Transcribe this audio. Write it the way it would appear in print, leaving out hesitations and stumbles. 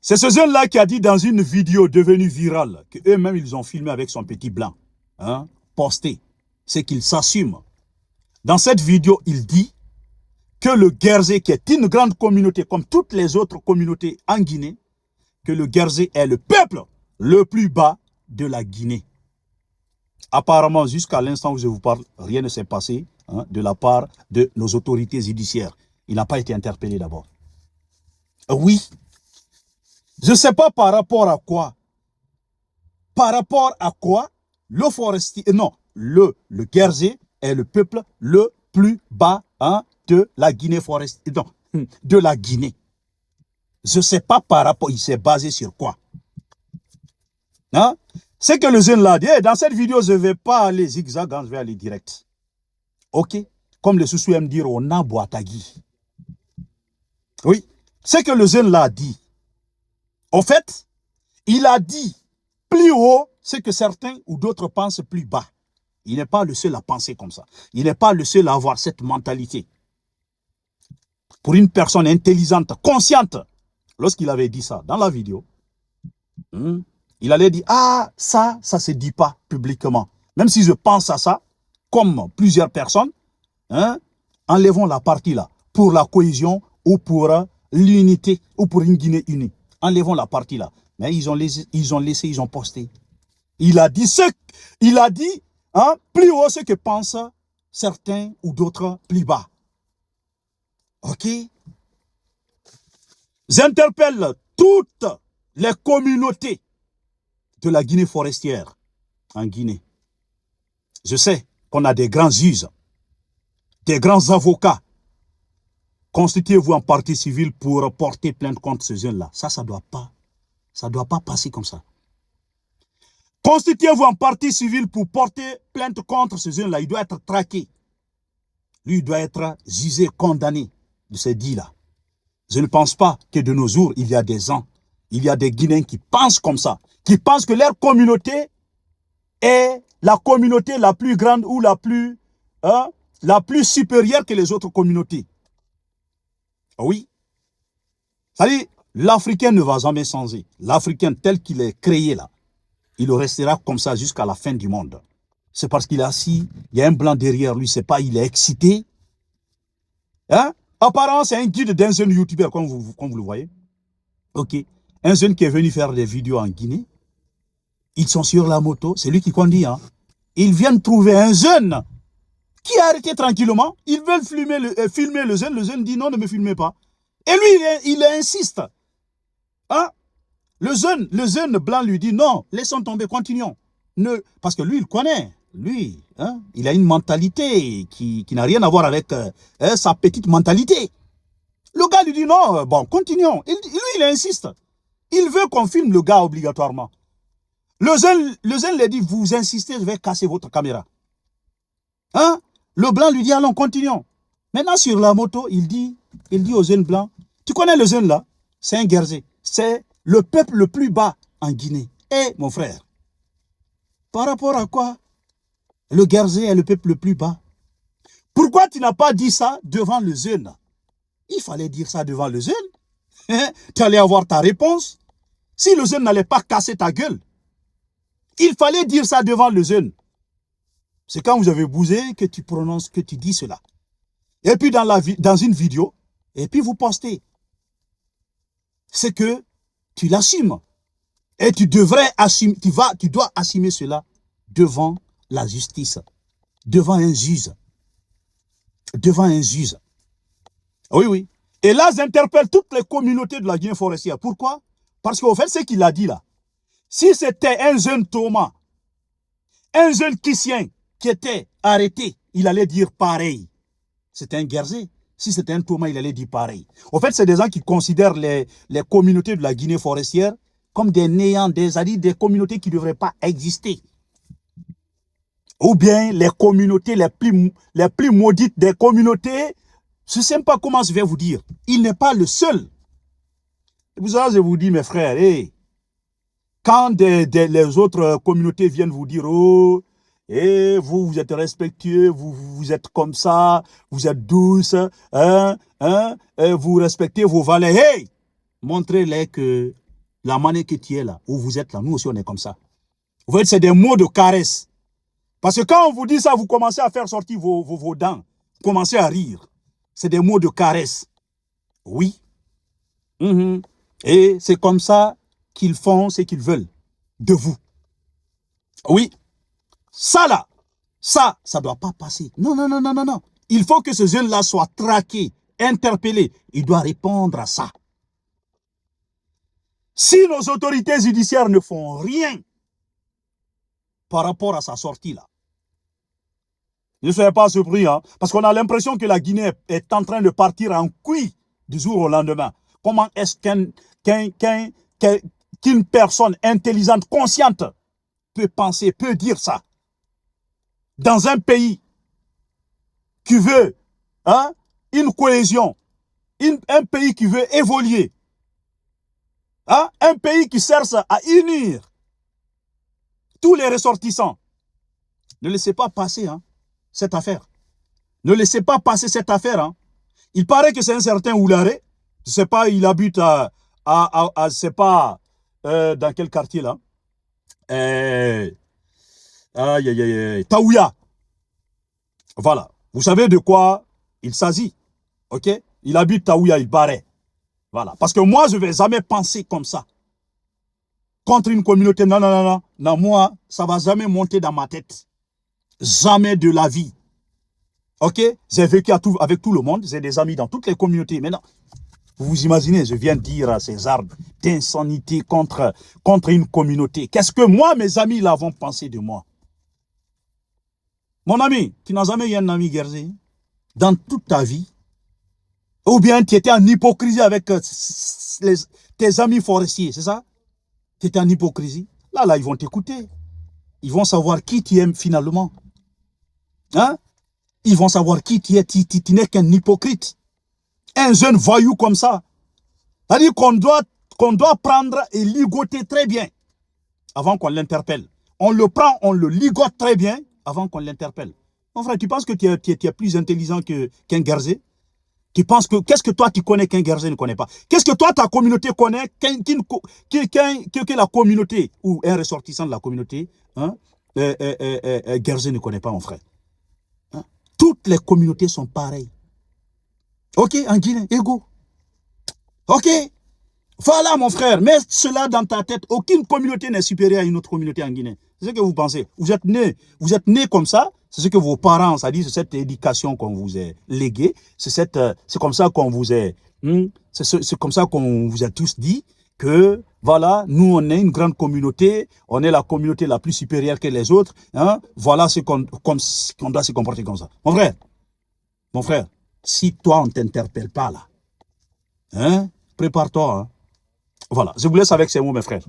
C'est ce jeune-là qui a dit dans une vidéo devenue virale, qu'eux-mêmes ils ont filmé avec son petit blanc, hein, posté, c'est qu'il s'assume. Dans cette vidéo, il dit que le Guerzé, qui est une grande communauté, comme toutes les autres communautés en Guinée, que le Guerzé est le peuple le plus bas de la Guinée. Apparemment, jusqu'à l'instant où je vous parle, rien ne s'est passé de la part de nos autorités judiciaires. Il n'a pas été interpellé d'abord. Oui, je ne sais pas par rapport à quoi. Par rapport à quoi le forestier, non, le Guerzé est le peuple le plus bas de la Guinée forestière, non, de la Guinée. Je ne sais pas par rapport, il s'est basé sur quoi. Hein? C'est que le jeune l'a dit, dans cette vidéo, je ne vais pas aller zigzag, je vais aller direct. Ok? Comme le sous aime dire, on a Boatagui. Oui, c'est que le jeune l'a dit. En fait, il a dit plus haut ce que certains ou d'autres pensent plus bas. Il n'est pas le seul à penser comme ça. Il n'est pas le seul à avoir cette mentalité. Pour une personne intelligente, consciente, lorsqu'il avait dit ça dans la vidéo, il allait dire, ah, ça ne se dit pas publiquement. Même si je pense à ça, comme plusieurs personnes, enlevons la partie là, pour la cohésion ou pour l'unité, ou pour une Guinée unie. Enlevons la partie là. Mais ils ont posté. Il a dit plus haut ce que pensent certains ou d'autres plus bas. Ok? J'interpelle toutes les communautés de la Guinée forestière en Guinée. Je sais qu'on a des grands juges, des grands avocats. Constituez-vous en partie civile pour porter plainte contre ce jeune-là. Ça ne doit pas passer comme ça. Constituez-vous en partie civile pour porter plainte contre ce jeune-là. Il doit être traqué. Lui, il doit être jugé, condamné de ces dits-là. Je ne pense pas que de nos jours, il y a des gens, il y a des Guinéens qui pensent comme ça, qui pensent que leur communauté est la communauté la plus grande ou la plus supérieure que les autres communautés. Oui. C'est-à-dire, l'Africain ne va jamais changer. L'Africain tel qu'il est créé là, il restera comme ça jusqu'à la fin du monde. C'est parce qu'il est assis, il y a un blanc derrière lui, c'est pas, il est excité. Apparemment, c'est un guide d'un jeune youtubeur, comme vous le voyez. Ok. Un jeune qui est venu faire des vidéos en Guinée. Ils sont sur la moto, c'est lui qui conduit. Ils viennent trouver un jeune qui est arrêté tranquillement. Ils veulent filmer le jeune dit non, ne me filmez pas. Et lui, il insiste. Le jeune blanc lui dit non, laissons tomber, continuons. Parce que lui, il connaît. Lui, il a une mentalité qui n'a rien à voir avec sa petite mentalité. Le gars lui dit non, bon, continuons. Lui, il insiste. Il veut qu'on filme le gars obligatoirement. Le jeune lui dit, vous insistez, je vais casser votre caméra. Le blanc lui dit, allons, continuons. Maintenant, sur la moto, il dit au jeune blanc, tu connais le jeune là? C'est un Guerzé. C'est le peuple le plus bas en Guinée. Eh, mon frère, par rapport à quoi? Le Guerzé est le peuple le plus bas. Pourquoi tu n'as pas dit ça devant le jeune? Il fallait dire ça devant le jeune. Tu allais avoir ta réponse. Si le jeune n'allait pas casser ta gueule, il fallait dire ça devant le jeune. C'est quand vous avez bougé que tu prononces, que tu dis cela. Et puis dans une vidéo, et puis vous postez. C'est que tu l'assumes. Et tu devrais assumer, tu dois assumer cela devant la justice, devant un juge. Devant un juge. Oui, oui. Et là, j'interpelle toutes les communautés de la Guinée forestière. Pourquoi? Parce qu'au fait, ce qu'il a dit là, si c'était un jeune Thomas, un jeune Kissien qui était arrêté, il allait dire pareil. C'était un Guerzé. Si c'était un Thomas, il allait dire pareil. Au fait, c'est des gens qui considèrent les communautés de la Guinée forestière comme des néants, des communautés qui ne devraient pas exister. Ou bien les communautés les plus maudites des communautés. Je ne sais pas comment je vais vous dire. Il n'est pas le seul. Et pour ça, je vous dis, mes frères, quand les autres communautés viennent vous dire, oh, vous êtes respectueux, vous êtes comme ça, vous êtes douce, vous respectez vos valeurs. Hey, montrez-les que la manière que tu es là, où vous êtes là, nous aussi on est comme ça. Vous voyez, c'est des mots de caresse. Parce que quand on vous dit ça, vous commencez à faire sortir vos dents. Vous commencez à rire. C'est des mots de caresse. Oui. Et c'est comme ça qu'ils font ce qu'ils veulent de vous. Oui. Ça là, ça ne doit pas passer. Non, non, non, non, non, non. Il faut que ce jeune-là soit traqué, interpellé. Il doit répondre à ça. Si nos autorités judiciaires ne font rien par rapport à sa sortie là, ne soyez pas surpris, hein, parce qu'on a l'impression que la Guinée est en train de partir en couille du jour au lendemain. Comment est-ce qu'une personne intelligente, consciente, peut penser, peut dire ça? Dans un pays qui veut une cohésion, un pays qui veut évoluer, un pays qui cherche à unir tous les ressortissants. Ne laissez pas passer cette affaire. Ne laissez pas passer cette affaire. Il paraît que c'est un certain Oularé. Je ne sais pas, il habite je sais pas dans quel quartier là. Taouya. Voilà. Vous savez de quoi il s'agit. Ok? Il habite Taouya, il paraît. Voilà. Parce que moi, je ne vais jamais penser comme ça. Contre une communauté. Non, non, non, non. Non, moi, ça ne va jamais monter dans ma tête. Jamais de la vie. Ok? J'ai vécu avec tout le monde. J'ai des amis dans toutes les communautés. Mais non. Vous vous imaginez, je viens de dire à ces armes d'insanité contre une communauté. Qu'est-ce que moi, mes amis, là, vont penser de moi? Mon ami, tu n'as jamais eu un ami guerrier dans toute ta vie? Ou bien tu étais en hypocrisie avec tes amis forestiers, c'est ça? Tu étais en hypocrisie? Là, ils vont t'écouter. Ils vont savoir qui tu es finalement. Hein? Ils vont savoir qui tu es. Tu n'es qu'un hypocrite. Un jeune voyou comme ça. C'est-à-dire qu'on doit prendre et ligoter très bien avant qu'on l'interpelle. On le prend, on le ligote très bien avant qu'on l'interpelle. Mon frère, tu penses que tu es plus intelligent qu'un Guerzé? Tu penses que, qu'est-ce que toi tu connais qu'un Guerzé ne connaît pas? Qu'est-ce que toi ta communauté connaît que la communauté ou un ressortissant de la communauté Guerzé ne connaît pas, mon frère? Toutes les communautés sont pareilles. Ok, en Guinée, égaux. Ok, voilà mon frère, mets cela dans ta tête. Aucune communauté n'est supérieure à une autre communauté en Guinée. C'est ce que vous pensez. Vous êtes né comme ça. C'est ce que vos parents, ça dit, c'est cette éducation qu'on vous a léguée. C'est comme ça qu'on vous a, c'est comme ça qu'on vous a tous dit que, voilà, nous on est une grande communauté, on est la communauté la plus supérieure que les autres. Voilà qu'on doit se comporter comme ça. Mon frère, si toi on ne t'interpelle pas là, prépare-toi. Voilà, je vous laisse avec ces mots, mes frères.